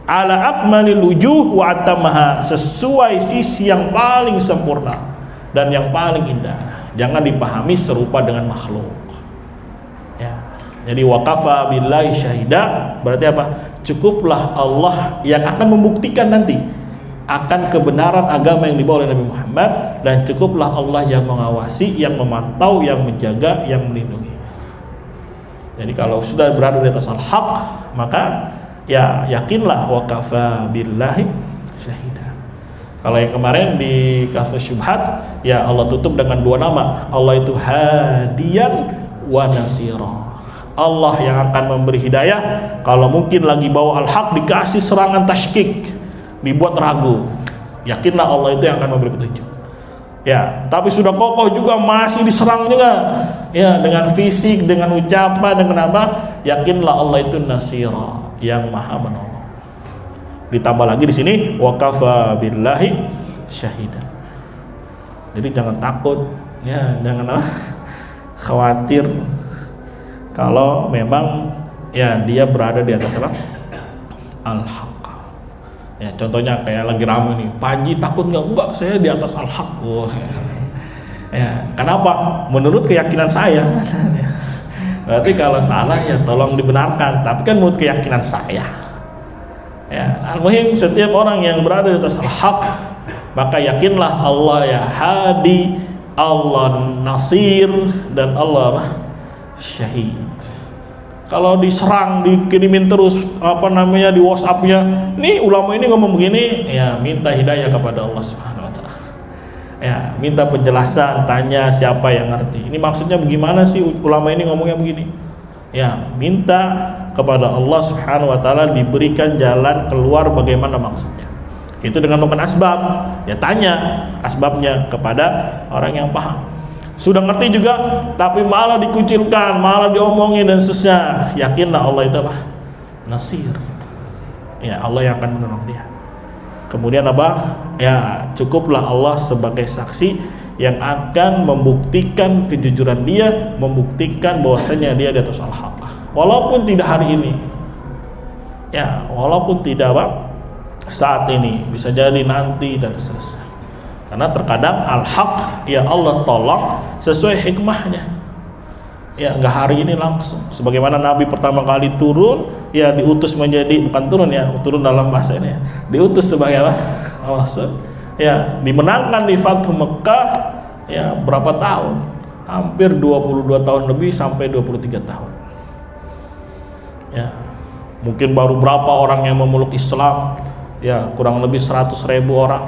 Ala akmalil wujuh wa atammaha, sesuai sisi yang paling sempurna dan yang paling indah. Jangan dipahami serupa dengan makhluk. Ya. Jadi waqafa billahi syahida berarti apa? Cukuplah Allah yang akan membuktikan nanti akan kebenaran agama yang dibawa oleh Nabi Muhammad, dan cukuplah Allah yang mengawasi, yang memantau, yang menjaga, yang melindungi. Jadi kalau sudah berada di atas al-haq, maka ya yakinlah waqafa billahi syahida. Kalau yang kemarin di kasus syubhat, ya Allah tutup dengan dua nama. Allah itu hadiyan wa nasira. Allah yang akan memberi hidayah. Kalau mungkin lagi bawa al-haq dikasih serangan tashkik, dibuat ragu, yakinlah Allah itu yang akan memberi petunjuk. Ya, tapi sudah kokoh juga masih diserang juga. Ya, dengan fisik, dengan ucapan, dengan apa? Yakinlah Allah itu nasira, yang maha menolong. Ditambah lagi di sini waqafa billahi syahida. Jadi jangan takut, ya, jangan khawatir kalau memang ya dia berada di atas apa? Al-haq. Ya, contohnya kayak lagi ramai nih, Panji takut nggak? Enggak, saya di atas al-haq. Ya, kenapa? Menurut keyakinan saya. Berarti kalau salah ya tolong dibenarkan, tapi kan menurut keyakinan saya. Ya, al-muhim setiap orang yang berada di atas al-haq, maka yakinlah Allah ya hadi, Allah nasir, dan Allah apa? Syahid. Kalau diserang, dikirimin terus di WhatsApp-nya, nih ulama ini ngomong begini, ya minta hidayah kepada Allah Subhanahu wa taala. Ya, minta penjelasan, tanya siapa yang ngerti. Ini maksudnya bagaimana sih ulama ini ngomongnya begini? Ya, minta kepada Allah Subhanahu wa taala diberikan jalan keluar bagaimana maksudnya. Itu dengan melakukan asbab. Ya tanya asbabnya kepada orang yang paham. Sudah ngerti juga tapi malah dikucilkan, malah diomongin dan seterusnya. Yakinlah Allah itu apa? Nasir. Ya, Allah yang akan menolong dia. Kemudian apa? Ya, cukuplah Allah sebagai saksi yang akan membuktikan kejujuran dia, membuktikan bahwasanya dia di atas al-haq. Walaupun tidak hari ini. Ya, walaupun tidak apa? Saat ini, bisa jadi nanti dan seterusnya. Karena terkadang al-haq ya Allah tolong sesuai hikmahnya. Ya, enggak hari ini langsung. Sebagaimana Nabi pertama kali turun, ya diutus menjadi, bukan turun ya, turun dalam bahasa ini ya, diutus sebagai apa? Rasul. Ya, dimenangkan di Fathu Mekah ya berapa tahun? Hampir 22 tahun lebih sampai 23 tahun. Ya, mungkin baru berapa orang yang memeluk Islam? Ya, kurang lebih 100.000 orang.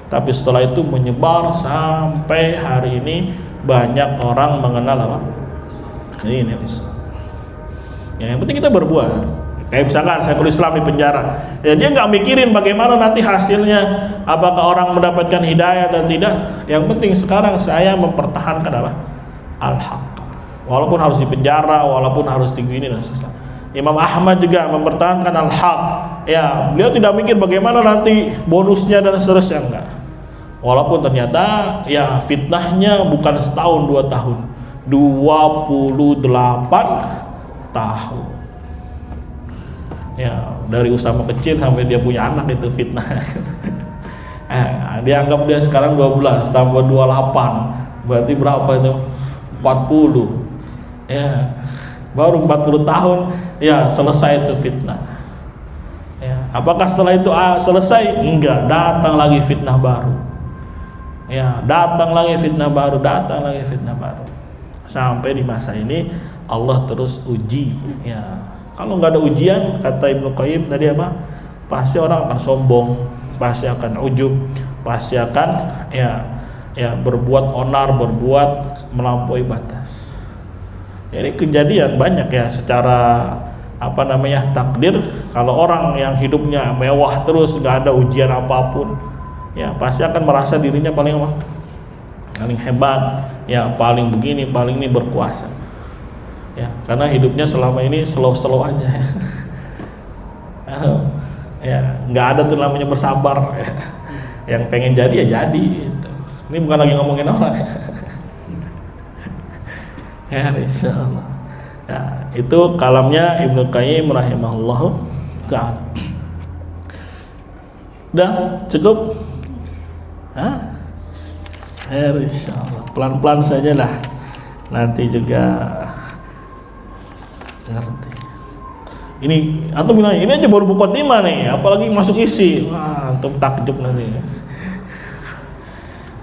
Tapi setelah itu menyebar sampai hari ini banyak orang mengenal apa? Ini Islam. Ya, yang penting kita berbuat. Kayak misalkan Syekhul Islam di penjara, ya dia nggak mikirin bagaimana nanti hasilnya, apakah orang mendapatkan hidayah atau tidak. Yang penting sekarang saya mempertahankan apa? Al-haq. Walaupun harus di penjara, walaupun harus digini dan sebagainya. Imam Ahmad juga mempertahankan al-haq. Ya, beliau tidak mikir bagaimana nanti bonusnya dan seterusnya, enggak. Walaupun ternyata ya fitnahnya bukan setahun 2 tahun, 28 tahun. Ya, dari Usama kecil sampai dia punya anak itu fitnah. Dia anggap dia sekarang 12 tambah 28, berarti berapa itu? 40. Ya, baru 40 tahun ya selesai itu fitnah. Ya, apakah setelah itu selesai? Enggak, datang lagi fitnah baru. Ya, datang lagi fitnah baru, datang lagi fitnah baru. Sampai di masa ini Allah terus uji. Ya, kalau nggak ada ujian, kata Ibnu Qayyim tadi apa? Pasti orang akan sombong, pasti akan ujub, pasti akan ya berbuat onar, berbuat melampaui batas. Jadi kejadian banyak ya secara takdir. Kalau orang yang hidupnya mewah terus, nggak ada ujian apapun, ya pasti akan merasa dirinya paling hebat, ya paling begini, paling ini berkuasa. Ya, karena hidupnya selama ini slow aja. Ya, nggak ada tuh namanya bersabar. Ya. Yang pengen jadi ya jadi. Gitu. Ini bukan lagi ngomongin orang. Ya, insyaallah. Ya, itu kalamnya Ibnu Qayyim rahimahullah ta'ala. Udah cukup? Hah? Ya, insyaallah. Pelan-pelan saja lah. Nanti juga ngerti. Ini antum bilang ini aja baru muqaddimah nih, apalagi masuk isi. Wah, antum takjub nanti.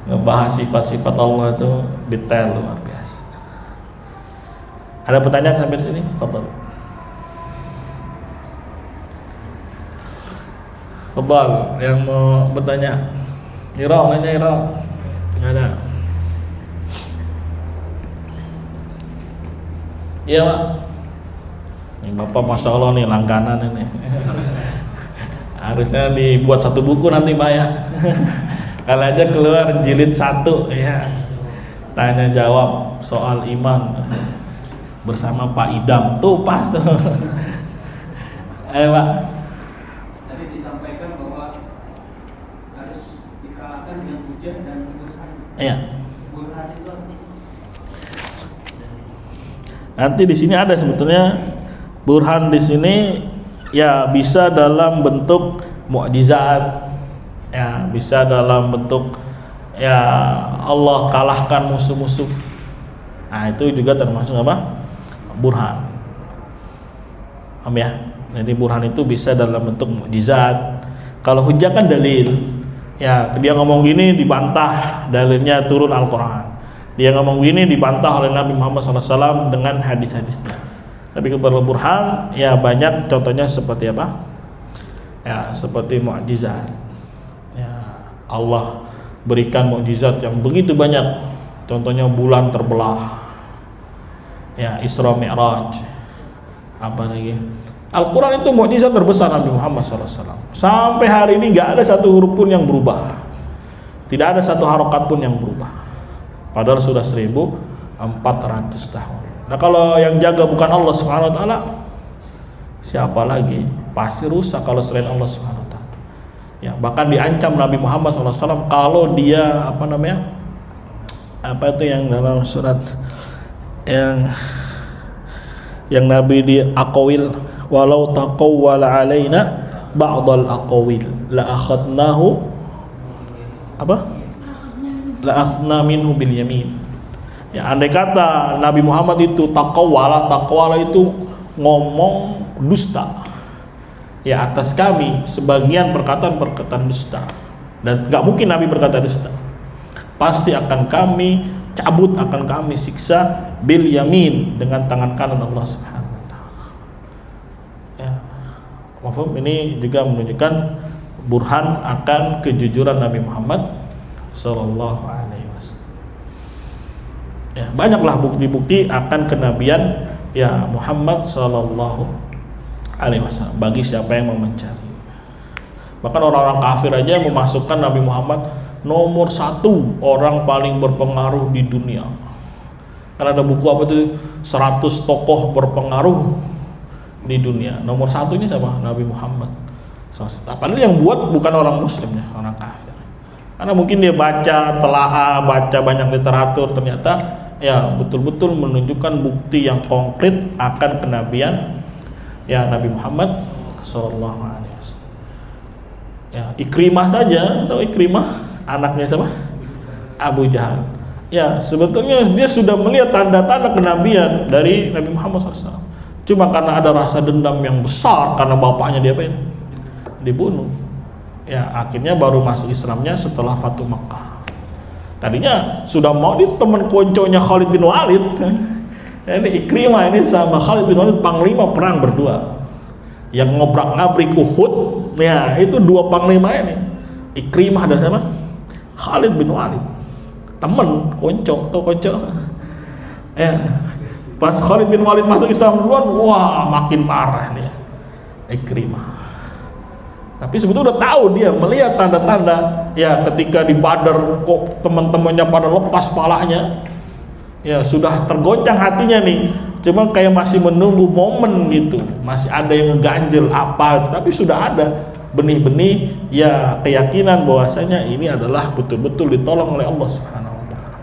Ngebahas sifat-sifat Allah itu detail luar biasa. Ada pertanyaan sampai di sini? Fadhal. Fadhal yang mau bertanya. Ira, nanya Ira. Enggak ada. Iya, Pak. Ini Bapak Masya Allah nih langganan ini. Harusnya dibuat satu buku nanti Pak ya. Kalau aja keluar jilid 1 ya. Tanya jawab soal iman bersama Pak Idam tuh pas tuh. Ayo Pak. Tadi disampaikan bahwa harus dikalahkan dengan hujah dan burhan. Iya. Burhan itu nanti di sini ada sebetulnya burhan di sini ya bisa dalam bentuk mukjizat, ya bisa dalam bentuk ya Allah kalahkan musuh-musuh. Nah, itu juga termasuk apa? Burhan. Paham ya? Jadi burhan itu bisa dalam bentuk mukjizat. Kalau hujjah kan dalil. Ya, dia ngomong gini dibantah, dalilnya turun Al-Qur'an. Dia ngomong gini dibantah oleh Nabi Muhammad SAW dengan hadis-hadisnya. Tapi kalau burhan, ya banyak contohnya seperti apa? Ya, seperti mukjizat. Ya, Allah berikan mukjizat yang begitu banyak. Contohnya bulan terbelah. Ya, Isra Mi'raj. Apa lagi? Al-Quran itu mukjizat terbesar Nabi Muhammad SAW. Sampai hari ini gak ada satu huruf pun yang berubah. Tidak ada satu harokat pun yang berubah. Padahal sudah 1400 tahun. Nah, kalau yang jaga bukan Allah SWT, siapa lagi? Pasti rusak kalau selain Allah SWT. Ya, bahkan diancam Nabi Muhammad SAW kalau dia apa itu yang dalam surat yang Nabi di aqawil, walau taqawwala alaina ba'dal aqawil la akhadnahu la akhna minhu bil yamin. Ya, andai kata Nabi Muhammad itu taqawwala itu ngomong dusta ya atas kami, sebagian perkataan dusta, dan gak mungkin Nabi berkata dusta, pasti akan kami cabut, akan kami siksa bil yamin, dengan tangan kanan Allah Subhanahu wa taala. Ya. Mafhum, ini juga menunjukkan burhan akan kejujuran Nabi Muhammad sallallahu alaihi wasallam. Ya, banyaklah bukti-bukti akan kenabian ya Muhammad sallallahu alaihi wasallam bagi siapa yang mau mencari. Bahkan orang-orang kafir aja memasukkan Nabi Muhammad nomor 1 orang paling berpengaruh di dunia. Karena ada buku apa tuh 100 tokoh berpengaruh di dunia. Nomor 1-nya sama Nabi Muhammad. Padahal yang buat bukan orang muslim ya, orang kafir. Karena mungkin dia baca banyak literatur, ternyata ya betul-betul menunjukkan bukti yang konkret akan kenabian ya Nabi Muhammad sallallahu alaihi wasallam. Ya, Ikrimah saja, tahu Ikrimah? Anaknya siapa? Abu Jahal. Ya, sebetulnya dia sudah melihat tanda-tanda kenabian dari Nabi Muhammad SAW. Cuma karena ada rasa dendam yang besar karena bapaknya dibunuh. Ya, akhirnya baru masuk Islamnya setelah Fatu Makkah. Tadinya sudah mau di teman konconya Khalid bin Walid. Ini Ikrimah ini sama Khalid bin Walid panglima perang berdua. Yang ngobrak-ngabrik Uhud. Ya, itu dua panglima ini. Ikrimah dan siapa? Khalid bin Walid, temen konco, tau konco ya. Pas Khalid bin Walid masuk Islam duluan, wah makin marah nih Ikrimah. Tapi sebetulnya udah tahu, dia melihat tanda-tanda ya ketika di Badar kok teman-temannya pada lepas palanya, ya sudah tergoncang hatinya nih. Cuma kayak masih menunggu momen gitu, masih ada yang ngeganjel apa, tapi sudah ada benih-benih ya keyakinan bahwasanya ini adalah betul-betul ditolong oleh Allah Subhanahu wa taala.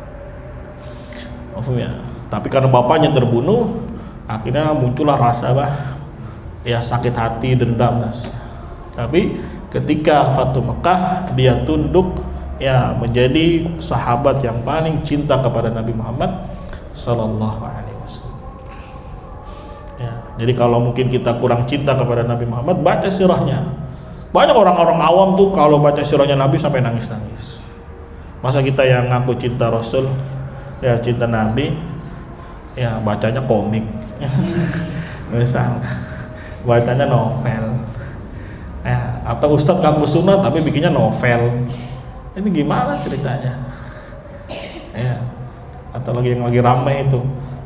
Ya. Tapi karena bapaknya terbunuh, akhirnya muncullah rasa ya sakit hati, dendam. Tapi ketika Fatu Makkah, dia tunduk ya menjadi sahabat yang paling cinta kepada Nabi Muhammad sallallahu alaihi wasallam. Ya, jadi kalau mungkin kita kurang cinta kepada Nabi Muhammad, baca sirahnya. Banyak orang-orang awam tuh kalau baca sirahnya Nabi sampai nangis-nangis. Masa kita yang ngaku cinta Rasul, ya cinta Nabi, ya bacanya komik. Misal bacanya novel. Ya, atau Ustadz ngaku sunnah tapi bikinnya novel. Ini gimana ceritanya? Ya, atau lagi yang lagi ramai itu,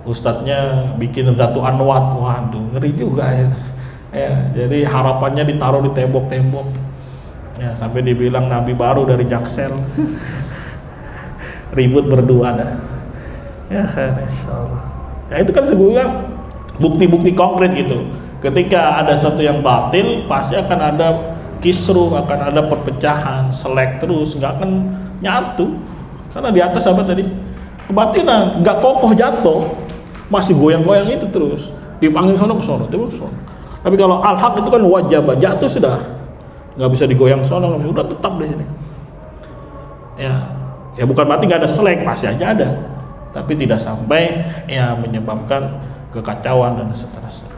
Ustadznya bikin Zatu Anwat, waduh ngeri juga ya. Ya, jadi harapannya ditaruh di tembok-tembok. Ya, sampai dibilang nabi baru dari Jaksel. Ribut berdua dah. Ya, insyaallah. Ya, itu kan sebenarnya bukti-bukti konkret gitu. Ketika ada satu yang batil, pasti akan ada kisruh, akan ada perpecahan, selek terus, nggak akan nyatu. Karena di atas apa tadi? Kebatilan, nggak kokoh jatuh, masih goyang-goyang itu terus. Dipanggil sono ke sono, ke sono. Tapi kalau al-haq itu kan wajib, jatuh sudah nggak bisa digoyang sono, udah tetap di sini. Ya, Ya bukan berarti nggak ada selek, pasti aja ada, tapi tidak sampai ya menyebabkan kekacauan dan seterusnya.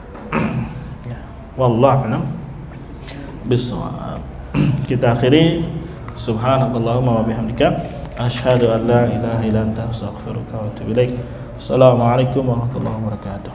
Ya, wallahu a'lam bishawab. Kita akhiri, subhanakallahumma wa bihamdika asyhadu an la ilaha illa anta astaghfiruka wa atubu ilaik. Assalamualaikum warahmatullahi wabarakatuh.